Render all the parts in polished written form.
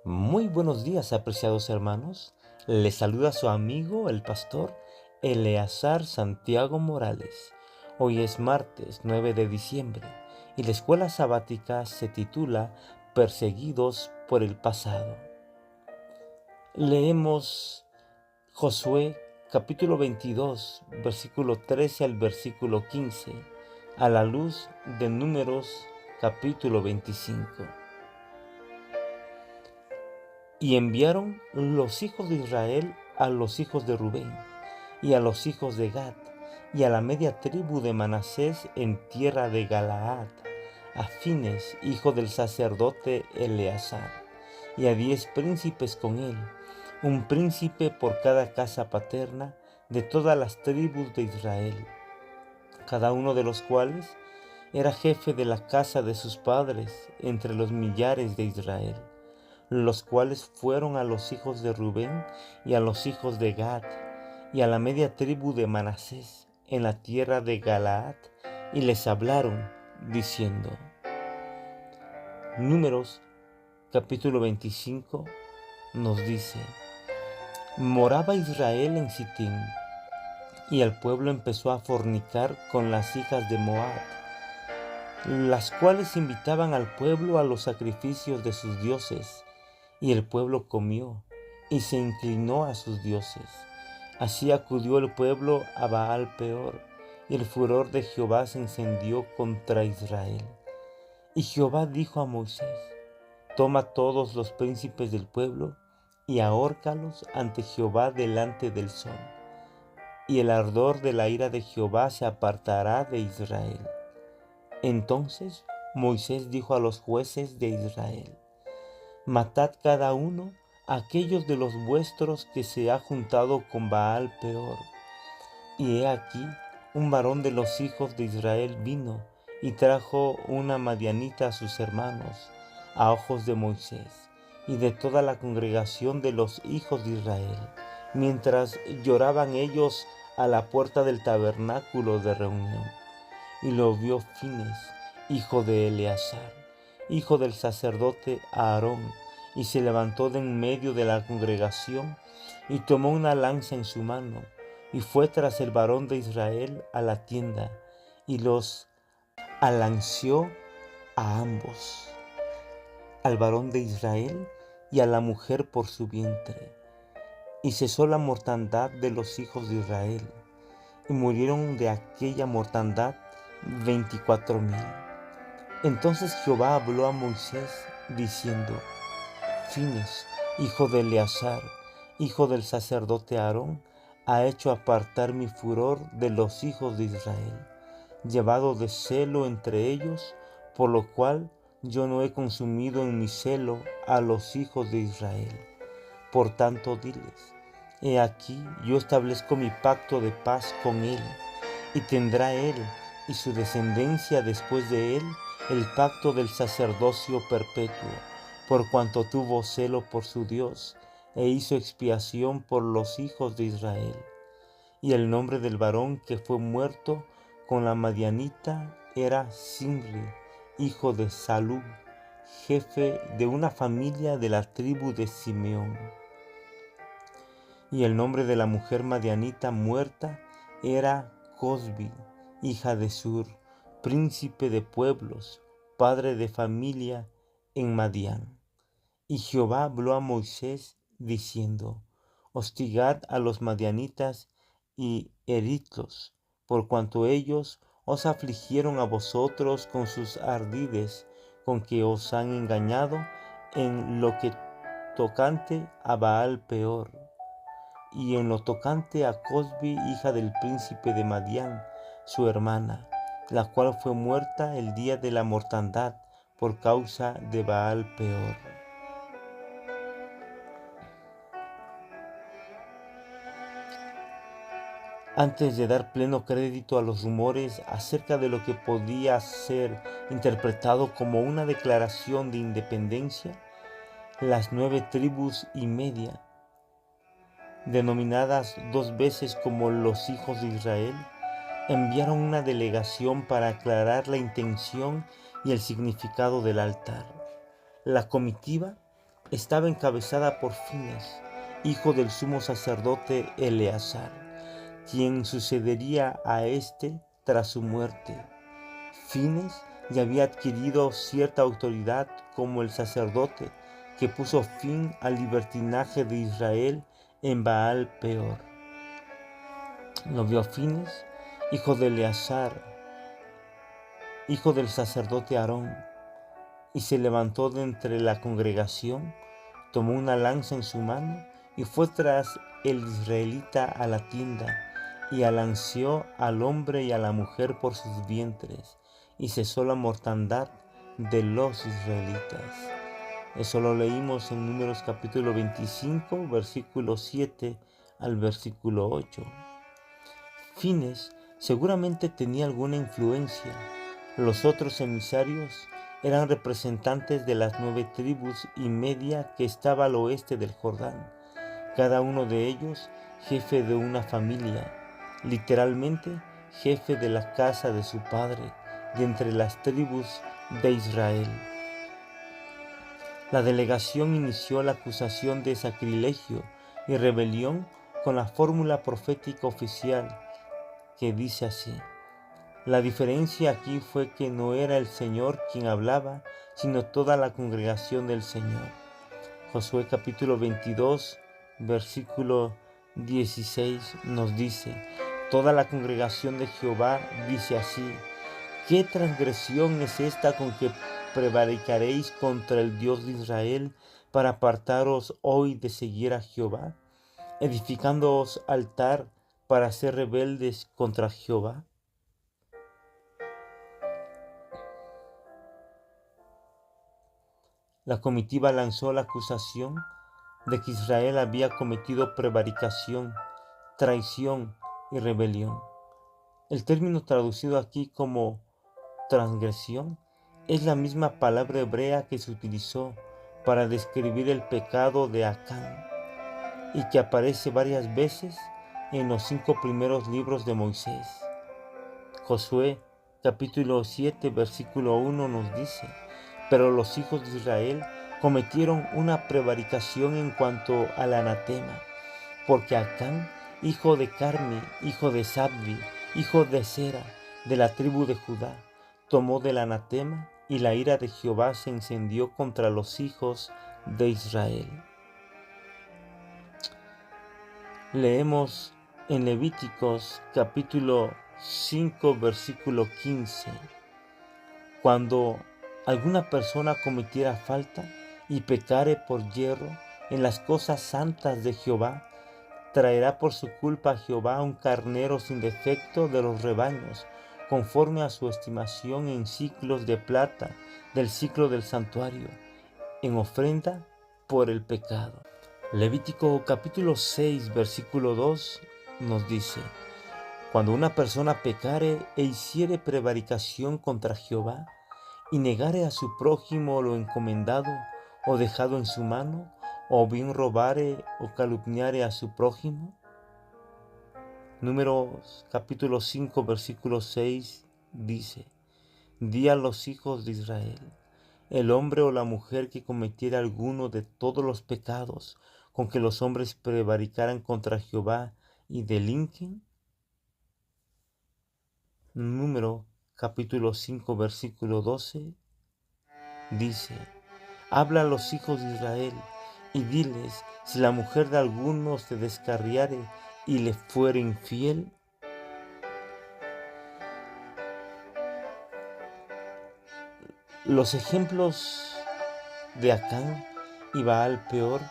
Muy buenos días, apreciados hermanos. Les saluda su amigo, el pastor Eleazar Santiago Morales. Hoy es martes 9 de diciembre y la escuela sabática se titula Perseguidos por el pasado. Leemos Josué capítulo 22, versículo 13 al versículo 15, a la luz de Números capítulo 25. Y enviaron los hijos de Israel a los hijos de Rubén, y a los hijos de Gad, y a la media tribu de Manasés en tierra de Galaad, a Fines, hijo del sacerdote Eleazar, y a 10 príncipes con él, un príncipe por cada casa paterna de todas las tribus de Israel, cada uno de los cuales era jefe de la casa de sus padres entre los millares de Israel, los cuales fueron a los hijos de Rubén y a los hijos de Gad y a la media tribu de Manasés en la tierra de Galaad, y les hablaron diciendo. Números capítulo 25 nos dice: moraba Israel en Sitín, y el pueblo empezó a fornicar con las hijas de Moab, las cuales invitaban al pueblo a los sacrificios de sus dioses, y el pueblo comió y se inclinó a sus dioses. Así acudió el pueblo a Baal Peor, y el furor de Jehová se encendió contra Israel. Y Jehová dijo a Moisés: toma todos los príncipes del pueblo y ahórcalos ante Jehová delante del sol, y el ardor de la ira de Jehová se apartará de Israel. Entonces Moisés dijo a los jueces de Israel: matad cada uno a aquellos de los vuestros que se ha juntado con Baal Peor. Y he aquí, un varón de los hijos de Israel vino y trajo una madianita a sus hermanos, a ojos de Moisés y de toda la congregación de los hijos de Israel, mientras lloraban ellos a la puerta del tabernáculo de reunión. Y lo vio Fines, hijo de Eleazar, hijo del sacerdote Aarón, y se levantó de en medio de la congregación, y tomó una lanza en su mano, y fue tras el varón de Israel a la tienda, y los alanceó a ambos, al varón de Israel y a la mujer por su vientre. Y cesó la mortandad de los hijos de Israel, y murieron de aquella mortandad 24,000. Entonces Jehová habló a Moisés diciendo: Fines, hijo de Eleazar, hijo del sacerdote Aarón, ha hecho apartar mi furor de los hijos de Israel, llevado de celo entre ellos, por lo cual yo no he consumido en mi celo a los hijos de Israel. Por tanto diles: he aquí yo establezco mi pacto de paz con él, y tendrá él y su descendencia después de él el pacto del sacerdocio perpetuo, por cuanto tuvo celo por su Dios, e hizo expiación por los hijos de Israel. Y el nombre del varón que fue muerto con la madianita era Zimri, hijo de Salú, jefe de una familia de la tribu de Simeón. Y el nombre de la mujer madianita muerta era Cosbi, hija de Sur, príncipe de pueblos, padre de familia en Madián. Y Jehová habló a Moisés diciendo: hostigad a los madianitas y heridlos, por cuanto ellos os afligieron a vosotros con sus ardides, con que os han engañado en lo que tocante a Baal Peor, y en lo tocante a Cosbi, hija del príncipe de Madián, su hermana, la cual fue muerta el día de la mortandad por causa de Baal Peor. Antes de dar pleno crédito a los rumores acerca de lo que podía ser interpretado como una declaración de independencia, las 9 tribus y media, denominadas 2 veces como los hijos de Israel, enviaron una delegación para aclarar la intención y el significado del altar. La comitiva estaba encabezada por Fines, hijo del sumo sacerdote Eleazar, quien sucedería a éste tras su muerte. Fines ya había adquirido cierta autoridad como el sacerdote que puso fin al libertinaje de Israel en Baal Peor. Lo vio Fines, hijo de Eleazar, hijo del sacerdote Aarón, y se levantó de entre la congregación, tomó una lanza en su mano y fue tras el israelita a la tienda, y alanceó al hombre y a la mujer por sus vientres, y cesó la mortandad de los israelitas. Eso lo leímos en Números capítulo 25, versículo 7 al versículo 8. Fines seguramente tenía alguna influencia. Los otros emisarios eran representantes de las 9 tribus y media que estaba al oeste del Jordán, cada uno de ellos jefe de una familia, literalmente jefe de la casa de su padre, de entre las tribus de Israel. La delegación inició la acusación de sacrilegio y rebelión con la fórmula profética oficial que dice así. La diferencia aquí fue que no era el Señor quien hablaba, sino toda la congregación del Señor. Josué capítulo 22, versículo 16 nos dice, toda la congregación de Jehová dice así, ¿qué transgresión es esta con que prevaricaréis contra el Dios de Israel para apartaros hoy de seguir a Jehová, edificándoos altar para ser rebeldes contra Jehová? La comitiva lanzó la acusación de que Israel había cometido prevaricación, traición y rebelión. El término traducido aquí como transgresión es la misma palabra hebrea que se utilizó para describir el pecado de Acán y que aparece varias veces en los 5 primeros libros de Moisés. Josué capítulo 7 versículo 1 nos dice, pero los hijos de Israel cometieron una prevaricación en cuanto al anatema, porque Acán, hijo de Carmi, hijo de Sabdi, hijo de Sera, de la tribu de Judá, tomó del anatema y la ira de Jehová se encendió contra los hijos de Israel. Leemos en Levíticos capítulo 5 versículo 15. Cuando alguna persona cometiera falta y pecare por yerro en las cosas santas de Jehová, traerá por su culpa a Jehová un carnero sin defecto de los rebaños, conforme a su estimación en siclos de plata del siclo del santuario, en ofrenda por el pecado. Levítico capítulo 6 versículo 2 nos dice, cuando una persona pecare e hiciere prevaricación contra Jehová, y negare a su prójimo lo encomendado o dejado en su mano, o bien robare o calumniare a su prójimo. Números capítulo 5 versículo 6 dice, di a los hijos de Israel, el hombre o la mujer que cometiera alguno de todos los pecados con que los hombres prevaricaran contra Jehová y delinquen. Número capítulo 5 versículo 12 dice, habla a los hijos de Israel y diles, si la mujer de alguno se descarriare y le fuere infiel, los ejemplos de Acán y Baal Peor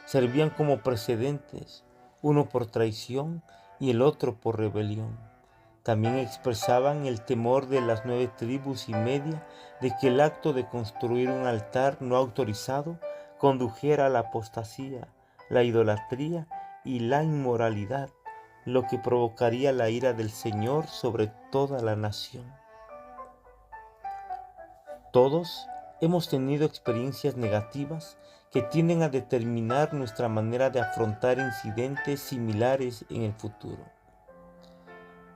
servían como precedentes, uno por traición y el otro por rebelión. También expresaban el temor de las 9 tribus y media de que el acto de construir un altar no autorizado condujera a la apostasía, la idolatría y la inmoralidad, lo que provocaría la ira del Señor sobre toda la nación. Todos hemos tenido experiencias negativas que tienden a determinar nuestra manera de afrontar incidentes similares en el futuro.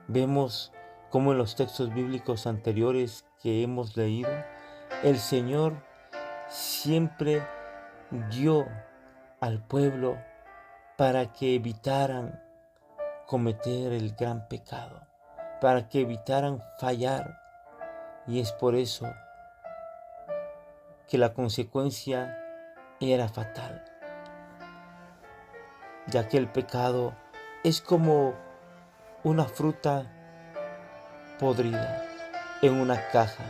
Vemos cómo en los textos bíblicos anteriores que hemos leído, el Señor siempre guió al pueblo para que evitaran cometer el gran pecado, para que evitaran fallar. Y es por eso que la consecuencia era fatal, ya que el pecado es como una fruta podrida en una caja.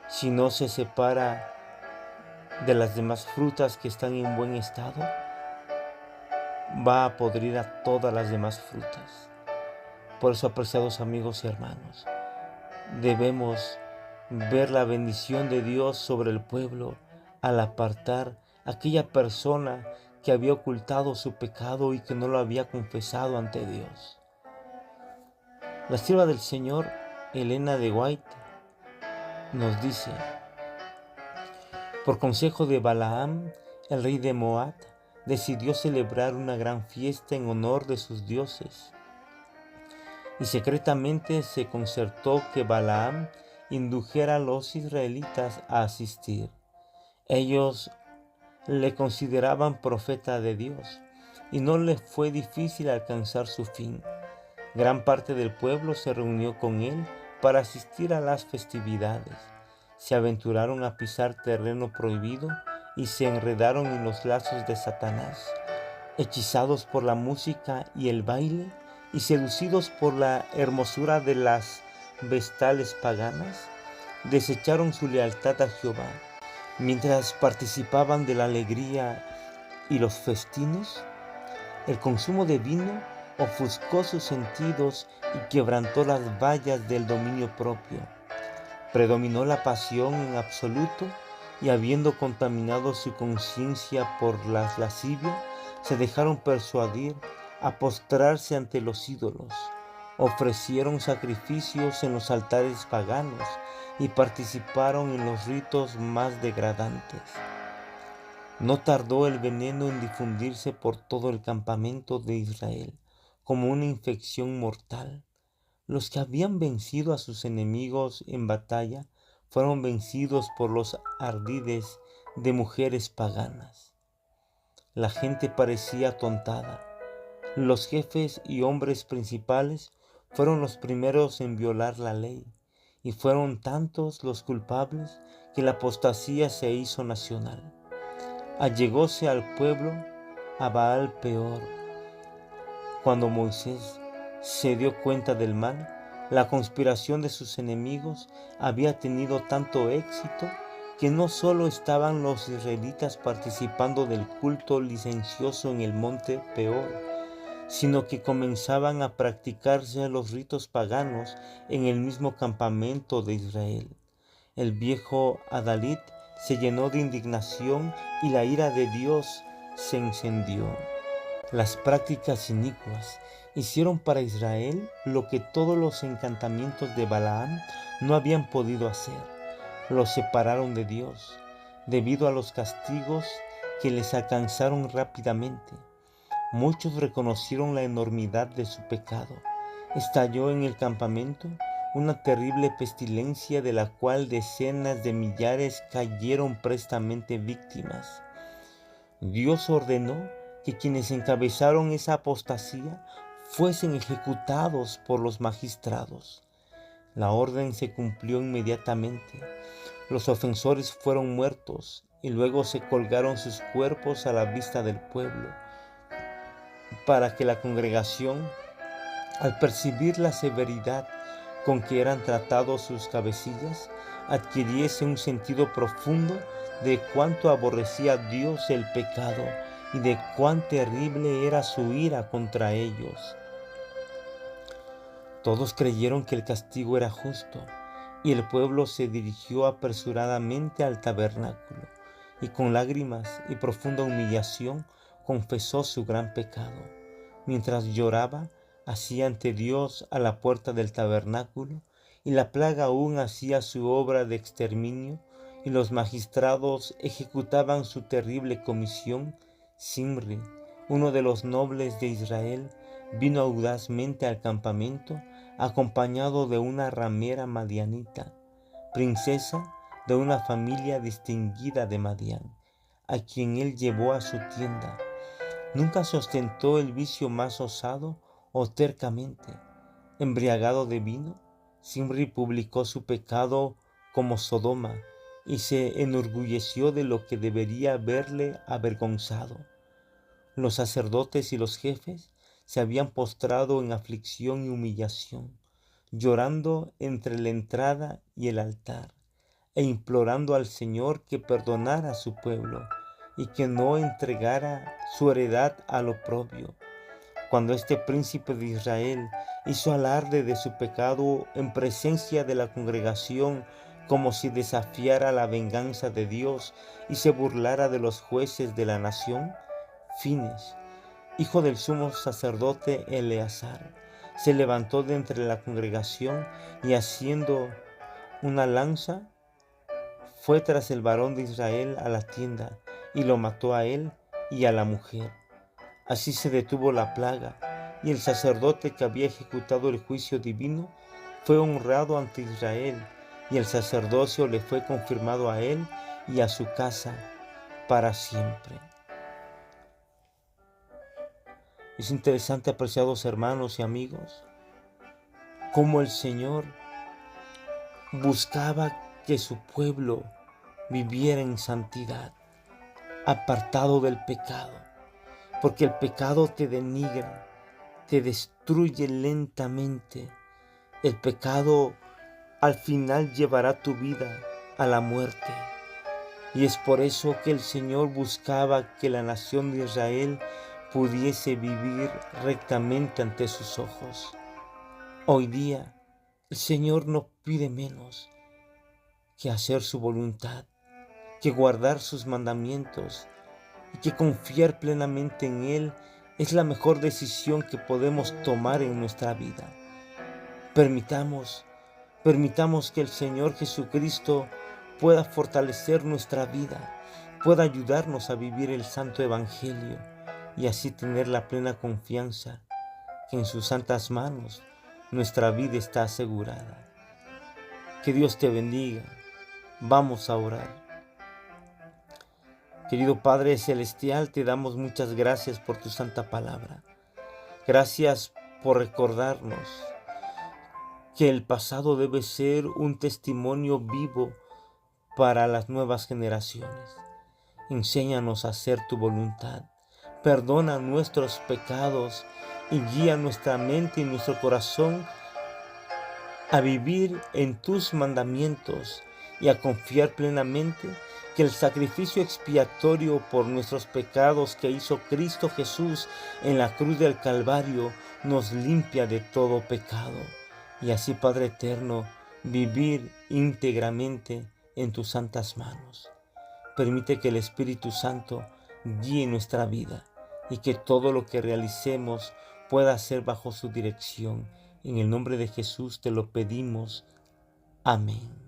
Si no se separa de las demás frutas que están en buen estado, va a podrir a todas las demás frutas. Por eso, apreciados amigos y hermanos, debemos ver la bendición de Dios sobre el pueblo al apartar a aquella persona que había ocultado su pecado y que no lo había confesado ante Dios. La sierva del Señor, Elena de White, nos dice: por consejo de Balaam, el rey de Moab decidió celebrar una gran fiesta en honor de sus dioses. Y secretamente se concertó que Balaam indujera a los israelitas a asistir. Ellos le consideraban profeta de Dios y no les fue difícil alcanzar su fin. Gran parte del pueblo se reunió con él para asistir a las festividades. Se aventuraron a pisar terreno prohibido y se enredaron en los lazos de Satanás. Hechizados por la música y el baile y seducidos por la hermosura de las vestales paganas, desecharon su lealtad a Jehová. Mientras participaban de la alegría y los festines, el consumo de vino ofuscó sus sentidos y quebrantó las vallas del dominio propio. Predominó la pasión en absoluto y, habiendo contaminado su conciencia por la lascivia, se dejaron persuadir a postrarse ante los ídolos. Ofrecieron sacrificios en los altares paganos y participaron en los ritos más degradantes. No tardó el veneno en difundirse por todo el campamento de Israel como una infección mortal. Los que habían vencido a sus enemigos en batalla fueron vencidos por los ardides de mujeres paganas. La gente parecía atontada. Los jefes y hombres principales fueron los primeros en violar la ley, y fueron tantos los culpables que la apostasía se hizo nacional. Allegóse al pueblo a Baal Peor. Cuando Moisés se dio cuenta del mal, la conspiración de sus enemigos había tenido tanto éxito que no solo estaban los israelitas participando del culto licencioso en el monte Peor, sino que comenzaban a practicarse los ritos paganos en el mismo campamento de Israel. El viejo Adalid se llenó de indignación y la ira de Dios se encendió. Las prácticas inicuas hicieron para Israel lo que todos los encantamientos de Balaam no habían podido hacer. Los separaron de Dios, debido a los castigos que les alcanzaron rápidamente. Muchos reconocieron la enormidad de su pecado. Estalló en el campamento una terrible pestilencia de la cual decenas de millares cayeron prestamente víctimas. Dios ordenó que quienes encabezaron esa apostasía fuesen ejecutados por los magistrados. La orden se cumplió inmediatamente. Los ofensores fueron muertos y luego se colgaron sus cuerpos a la vista del pueblo, para que la congregación, al percibir la severidad con que eran tratados sus cabecillas, adquiriese un sentido profundo de cuánto aborrecía Dios el pecado y de cuán terrible era su ira contra ellos. Todos creyeron que el castigo era justo, y el pueblo se dirigió apresuradamente al tabernáculo, y con lágrimas y profunda humillación confesó su gran pecado. Mientras lloraba, hacía ante Dios a la puerta del tabernáculo, y la plaga aún hacía su obra de exterminio, y los magistrados ejecutaban su terrible comisión. Simri, uno de los nobles de Israel, vino audazmente al campamento, acompañado de una ramera madianita, princesa de una familia distinguida de Madián. a quien él llevó a su tienda. Nunca se ostentó el vicio más osado o tercamente. Embriagado de vino, Zimri publicó su pecado como Sodoma y se enorgulleció de lo que debería haberle avergonzado. Los sacerdotes y los jefes se habían postrado en aflicción y humillación, llorando entre la entrada y el altar, e implorando al Señor que perdonara a su pueblo y que no entregara su heredad al oprobio. Cuando este príncipe de Israel hizo alarde de su pecado en presencia de la congregación, como si desafiara la venganza de Dios y se burlara de los jueces de la nación, Fines, hijo del sumo sacerdote Eleazar, se levantó de entre la congregación y haciendo una lanza, fue tras el varón de Israel a la tienda y lo mató a él y a la mujer. Así se detuvo la plaga, y el sacerdote que había ejecutado el juicio divino fue honrado ante Israel, y el sacerdocio le fue confirmado a él y a su casa para siempre. Es interesante, apreciados hermanos y amigos, cómo el Señor buscaba que su pueblo viviera en santidad, apartado del pecado, porque el pecado te denigra, te destruye lentamente. El pecado al final llevará tu vida a la muerte. Y es por eso que el Señor buscaba que la nación de Israel pudiese vivir rectamente ante sus ojos. Hoy día el Señor no pide menos que hacer su voluntad, que guardar sus mandamientos y que confiar plenamente en Él es la mejor decisión que podemos tomar en nuestra vida. Permitamos que el Señor Jesucristo pueda fortalecer nuestra vida, pueda ayudarnos a vivir el santo evangelio y así tener la plena confianza que en sus santas manos nuestra vida está asegurada. Que Dios te bendiga. Vamos a orar. Querido Padre Celestial, te damos muchas gracias por tu santa palabra. Gracias por recordarnos que el pasado debe ser un testimonio vivo para las nuevas generaciones. Enséñanos a hacer tu voluntad. Perdona nuestros pecados y guía nuestra mente y nuestro corazón a vivir en tus mandamientos y a confiar plenamente que el sacrificio expiatorio por nuestros pecados que hizo Cristo Jesús en la cruz del Calvario nos limpia de todo pecado. Y así, Padre eterno, vivir íntegramente en tus santas manos. Permite que el Espíritu Santo guíe nuestra vida y que todo lo que realicemos pueda ser bajo su dirección. En el nombre de Jesús te lo pedimos. Amén.